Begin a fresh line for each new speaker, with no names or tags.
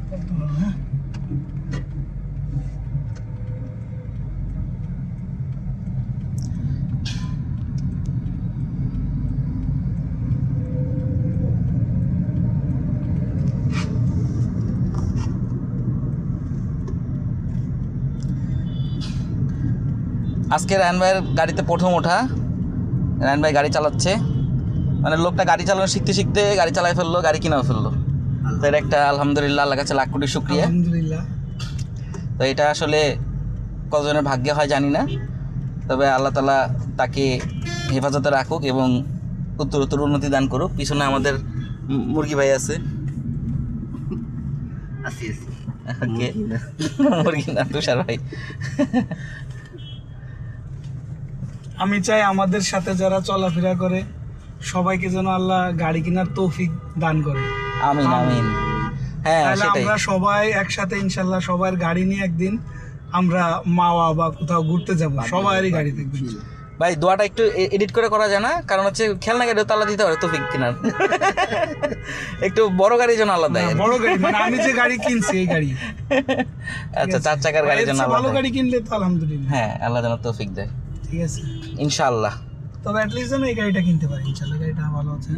আজকে রায়ন ভাইয়ের গাড়িতে প্রথম ওঠা। রায়ন ভাই গাড়ি চালাচ্ছে, মানে লোকটা গাড়ি চালানো শিখতে শিখতে গাড়ি চালাই ফেললো, গাড়ি কিনেও ফেললো। তো এটা একটা আলহামদুলিল্লাহ, আল্লাহর কাছে লাখ কোটি শুকরিয়া।
আলহামদুলিল্লাহ।
তো এটা আসলে কতজনের ভাগ্যে হয় জানি না, তবে আল্লাহ তাআলা তাকে হেফাজতে রাখুক এবং উত্তরোত্তর উন্নতি দান করুক। পিছনে আমাদের মুরগি ভাই আছে। মুরগি না, তুষার ভাই।
আমি চাই আমাদের সাথে যারা চলাফেরা করে সবাইকে যেন আল্লাহ গাড়ি কেনার তৌফিক দান করে।
আমিন আমিন। হ্যাঁ,
তাহলে
সেটাই।
আমরা সবাই একসাথে ইনশাল্লাহ সবার গাড়ি নিয়ে একদিন আমরা মাওয়া বা কোথাও ঘুরতে যাব, সবারই গাড়ি দেখবেন।
ভাই দোয়াটা একটু এডিট করে করা যায় না? কারণ হচ্ছে খেলনা গাড়ি তো আল্লাহ দিতে পারে তৌফিক কিনার। একটু বড় গাড়ির জন্য আল্লাহ দেয়।
বড় গাড়ি মানে আমি যে গাড়ি কিনছি এই গাড়ি।
আচ্ছা, 4 চাকার গাড়ির জন্য আল্লাহ
ভালো
দেয়।
গাড়ি কিনলে তো আলহামদুলিল্লাহ।
হ্যাঁ, আল্লাহ যেন তৌফিক দেয়
ঠিক আছে,
ইনশাআল্লাহ।
তবে অ্যাটলিস্ট যেন এই গাড়িটা কিনতে পারি ইনশাল্লাহ। গাড়িটা ভালো আছে।